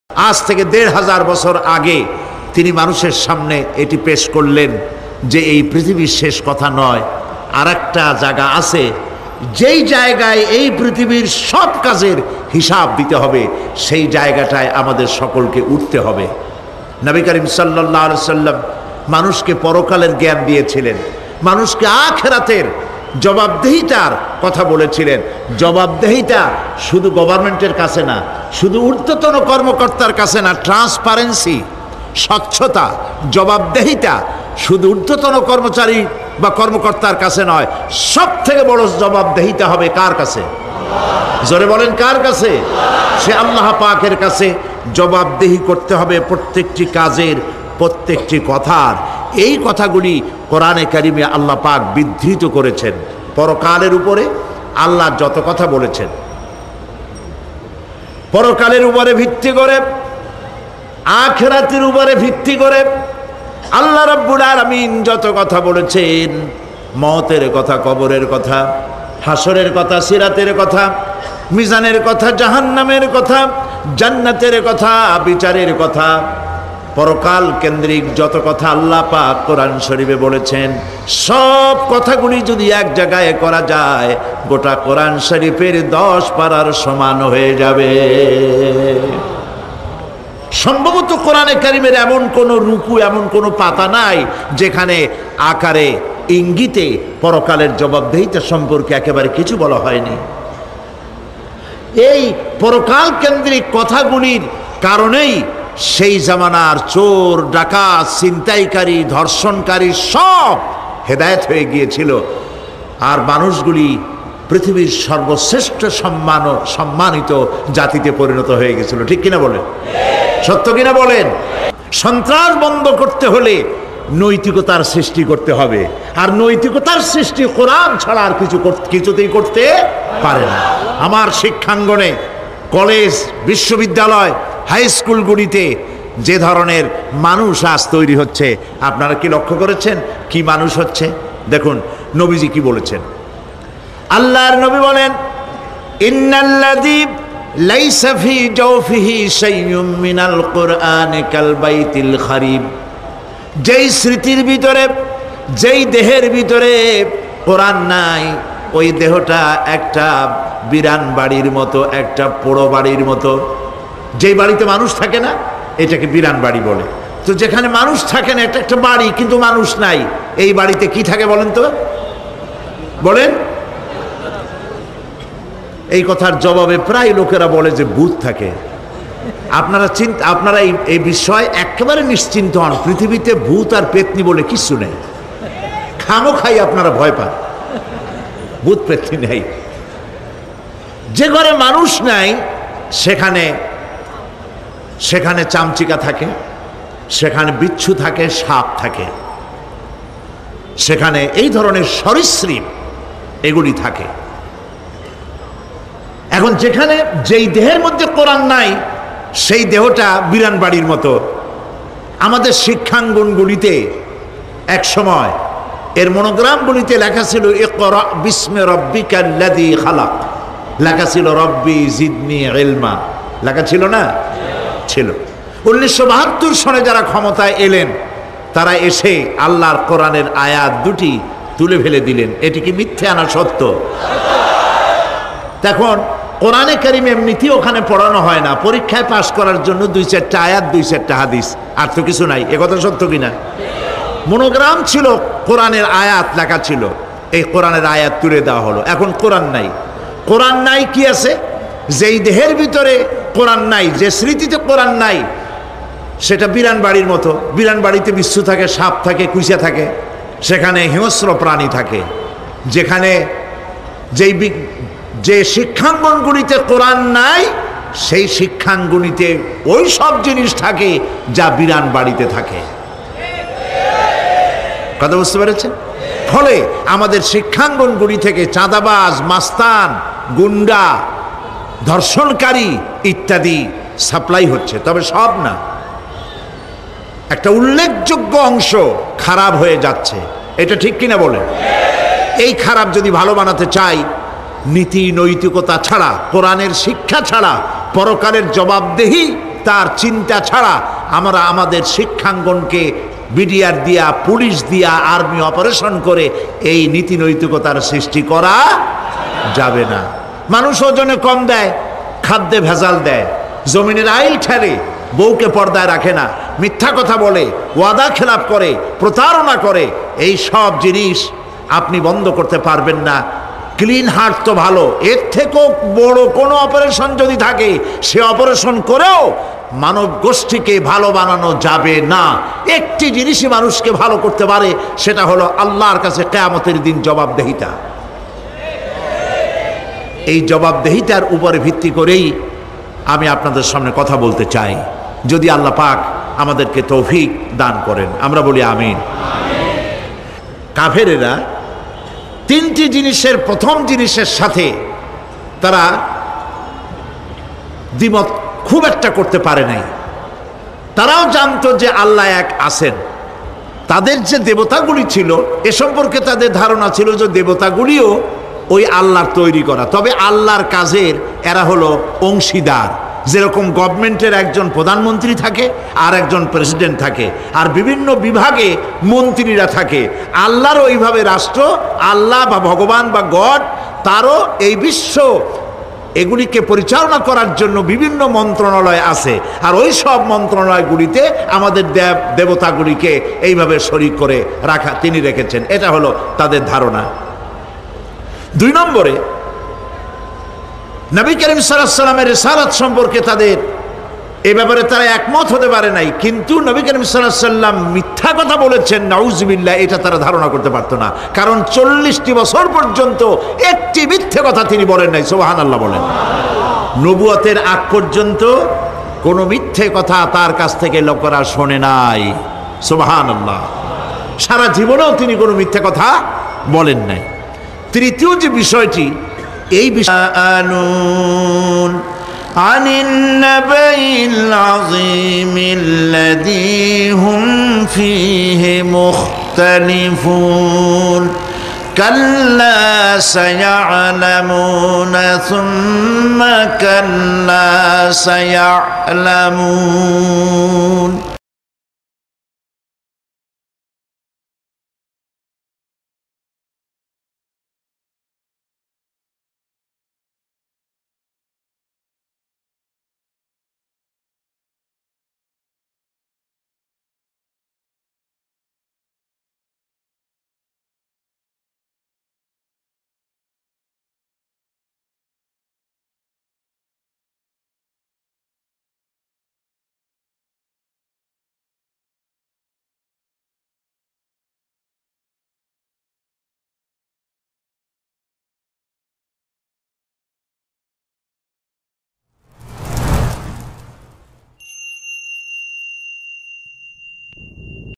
আজ থেকে ১৫০০ বছর আগে তিনি মানুষের সামনে এটি পেশ করলেন যে এই পৃথিবীর শেষ কথা নয়, আর একটা জায়গা আছে যেই জায়গায় এই পৃথিবীর সব কাজের হিসাব দিতে হবে, সেই জায়গাটায় আমাদের সকলকে উঠতে হবে। নবী করিম সাল্লাল্লাহু আলাইহি সাল্লাম মানুষকে পরকালের জ্ঞান দিয়েছিলেন, মানুষকে আখিরাতের জবাবদেহিতার কথা বলেছিলেন। জবাবদেহিতা শুধু গভর্নমেন্টের কাছে না, শুধু ঊর্ধ্বতন কর্মকর্তার কাছে না, ট্রান্সপারেন্সি, স্বচ্ছতা, জবাবদেহিতা শুধু ঊর্ধ্বতন কর্মচারী বা কর্মকর্তার কাছে নয়, সব থেকে বড় জবাবদেহিতা হবে কার কাছে? জোরে বলেন, কার কাছে? সে আল্লাহ পাকের কাছে জবাবদেহি করতে হবে প্রত্যেকটি কাজের, প্রত্যেকটি কথার। এই কথাগুলি কোরআনে কারিমে আল্লাহ পাক বিধৃত করেছেন। পরকালের উপরে আল্লাহ যত কথা বলেছেন, পরকালের উপরে ভিত্তি করে, আখিরাতের উপরে ভিত্তি করে আল্লাহ রাব্বুল আলামিন যত কথা বলেছেন, মওতের কথা, কবরের কথা, হাসরের কথা, সিরাতের কথা, মিজানের কথা, জাহান্নামের কথা, জান্নাতের কথা, বিচারের কথা, পরকাল কেন্দ্রিক যত কথা আল্লাহ পাক কোরআন শরীফে বলেছেন, সব কথাগুলি যদি এক জায়গায় করা যায়, গোটা কোরআন শরীফের 10 পারার সমান হয়ে যাবে। সম্ভবত কোরআনে কারিমের এমন কোন রুকু, এমন কোন পাতা নাই যেখানে আকারে ইঙ্গিতে পরকালের জবাবদেহিতা সম্পর্কে একেবারে কিছু বলা হয়নি। এই পরকাল কেন্দ্রিক কথাগুলির কারণেই সেই জামানার চোর, ডাকাত, ছিনতাইকারী, ধর্ষণকারী সব হেদায়েত হয়ে গিয়েছিল, আর মানুষগুলি পৃথিবীর সর্বশ্রেষ্ঠ সম্মানিত জাতিতে পরিণত হয়ে গেছিল। ঠিক কিনা বলেন? সত্য কিনা বলেন? সন্ত্রাস বন্ধ করতে হলে নৈতিকতার সৃষ্টি করতে হবে, আর নৈতিকতার সৃষ্টি কোরআন ছাড়া আর কিছুতেই করতে পারে না। আমার শিক্ষাঙ্গনে, কলেজ, বিশ্ববিদ্যালয়, হাই স্কুলগুলিতে যে ধরনের মানুষ আজ তৈরি হচ্ছে, আপনারা কি লক্ষ্য করেছেন কি মানুষ হচ্ছে? দেখুন নবীজি কি বলেছেন। আল্লাহর নবী বলেন, ইন্নাল্লাযী লাইসা ফি জাওফিহি শাইউম মিনাল কুরআনি কাল বাইতিল খারিব। যেই স্মৃতির ভিতরে, যেই দেহের ভিতরে কোরআন নাই, ওই দেহটা একটা বিরান বাড়ির মতো, একটা পোড়ো বাড়ির মতো। যেই বাড়িতে মানুষ থাকে না, এটাকে বিরান বাড়ি বলে। তো যেখানে মানুষ থাকে না, এটা একটা বাড়ি কিন্তু মানুষ নাই, এই বাড়িতে কি থাকে বলেন তো? বলেন। এই কথার জবাবে প্রায় লোকেরা বলে যে ভূত থাকে। আপনারা এই বিষয়ে একেবারে নিশ্চিন্ত হন, পৃথিবীতে ভূত আর পেতনি বলে কিছু নেই। খামোখাই আপনারা ভয় পান, ভূত পেতনি নেই। যে ঘরে মানুষ নাই সেখানে চামচিকা থাকে, সেখানে বিচ্ছু থাকে, সাপ থাকে, সেখানে এই ধরনের সরীসৃপ এগুলি থাকে। এখন যেখানে যেই দেহের মধ্যে কোরআন নাই, সেই দেহটা বিরান বাড়ির মতো। আমাদের শিক্ষাঙ্গনগুলিতে এক সময় এর মনোগ্রামগুলিতে লেখা ছিল, ইকরা বিস্মি রাব্বিকাল্লাযী খালাক, লেখা ছিল রব্বি জিদনি ইলমা, লেখা ছিল না? ছিল। 1972 সনে যারা ক্ষমতায় এলেন, তারা এসে আল্লাহর কোরআনের আয়াত দুটি তুলে ফেলে দিলেন। এটি কি মিথ্যে না সত্য? এখন কোরআনে কারিম এমনিতেই ওখানে পড়ানো হয় না, পরীক্ষায় পাশ করার জন্য 2-4টা আয়াত, 2-4টা হাদিস, আর তো কিছু নাই। একথা সত্য কিনা? মনোগ্রাম ছিল, কোরআনের আয়াত লেখা ছিল, এই কোরআনের আয়াত তুলে দেওয়া হলো। এখন কোরআন নাই। কোরআন নাই কি আছে? যেই দেহের ভিতরে কোরআন নাই, যে স্মৃতিতে কোরআন নাই, সেটা বিরান বাড়ির মতো। বিরান বাড়িতে বিচ্ছু থাকে, সাপ থাকে, কুইচা থাকে, সেখানে হিংস্র প্রাণী থাকে। যেখানে যে শিক্ষাঙ্গনগুলিতে কোরআন নাই, সেই শিক্ষাঙ্গনিতে ওই সব জিনিস থাকে যা বিরান বাড়িতে থাকে। কথা বুঝতে পেরেছেন? ফলে আমাদের শিক্ষাঙ্গনগুলি থেকে চাঁদাবাজ, মাস্তান, গুন্ডা, ধর্ষণকারী ইত্যাদি সাপ্লাই হচ্ছে, তবে সব না। একটা উল্লেখযোগ্য অংশ খারাপ হয়ে যাচ্ছে। এটা ঠিক কিনা বলেন? এই খারাপ যদি ভালো বানাতে চাই, নীতি নৈতিকতা ছাড়া, কোরআনের শিক্ষা ছাড়া, পরকালের জবাবদেহি তার চিন্তা ছাড়া আমরা আমাদের শিক্ষাঙ্গনকে বিডিআর দিয়া, পুলিশ দিয়া, আর্মি অপারেশন করে এই নীতি নৈতিকতার সৃষ্টি করা যাবে না। মানুষ ওজনে কম দেয়, খাদ্যে ভেজাল দেয়, জমিনের আইল ঠেলে, বউকে পর্দায় রাখে না, মিথ্যা কথা বলে, ওয়াদা খেলাপ করে, প্রতারণা করে, এই সব জিনিস আপনি বন্ধ করতে পারবেন না। ক্লিন হার্ট তো ভালো, এর থেকেও বড় কোনো অপারেশন যদি থাকে সে অপারেশন করেও মানব গোষ্ঠীকে ভালো বানানো যাবে না। একটি জিনিসই মানুষকে ভালো করতে পারে, সেটা হলো আল্লাহর কাছে কিয়ামতের দিন জবাবদেহিতা। এই জবাবদেহিতার উপরে ভিত্তি করেই আমি আপনাদের সামনে কথা বলতে চাই। যদি আল্লাহ পাক আমাদেরকে তৌফিক দান করেন, আমরা বলি আমিন। কাফেরেরা তিনটি জিনিসের প্রথম জিনিসের সাথে তারা দ্বিমত খুব একটা করতে পারে নাই। তারাও জানতো যে আল্লাহ এক আছেন। তাদের যে দেবতাগুলি ছিল এ সম্পর্কে তাদের ধারণা ছিল যে দেবতাগুলিও ওই আল্লাহর তৈরি করা, তবে আল্লাহর কাজের এরা হলো অংশীদার। যেরকম গভর্নমেন্টের একজন প্রধানমন্ত্রী থাকে আর একজন প্রেসিডেন্ট থাকে, আর বিভিন্ন বিভাগে মন্ত্রীরা থাকে, আল্লাহরও ওইভাবে রাষ্ট্র, আল্লাহ বা ভগবান বা গড, তারও এই বিশ্ব এগুলিকে পরিচালনা করার জন্য বিভিন্ন মন্ত্রণালয় আছে, আর ওই সব মন্ত্রণালয়গুলিতে আমাদের দেবতাগুলিকে এইভাবে শরীক করে রাখা তিনি রেখেছেন। এটা হলো তাদের ধারণা। 2 নম্বরে নবী করিম সাল্লাল্লাহু আলাইহি সাল্লামের রিসালাত সম্পর্কে তাদের এ ব্যাপারে তারা একমত হতে পারে নাই, কিন্তু নবী করিম সাল্লাল্লাহু আলাইহি সাল্লাম মিথ্যা কথা বলেছেন নাউজুবিল্লাহ, এটা তারা ধারণা করতে পারতো না। কারণ 40টি বছর পর্যন্ত একটি মিথ্যে কথা তিনি বলেন নাই। সুবহানাল্লাহ বলেন। নবুয়তের আগ পর্যন্ত কোনো মিথ্যে কথা তার কাছ থেকে লোকেরা শোনে নাই। সুবহানাল্লাহ। সারা জীবনেও তিনি কোনো মিথ্যে কথা বলেন নাই। তৃতীয় যে বিষয়টি, এই বিষয় আনিন নাবাইল আযীমিল্লাযী হুম ফীহি মুখতালিফুন কাল্লা সায়া'লামুনা সুম্মা কাল্লা সায়া'লামুন।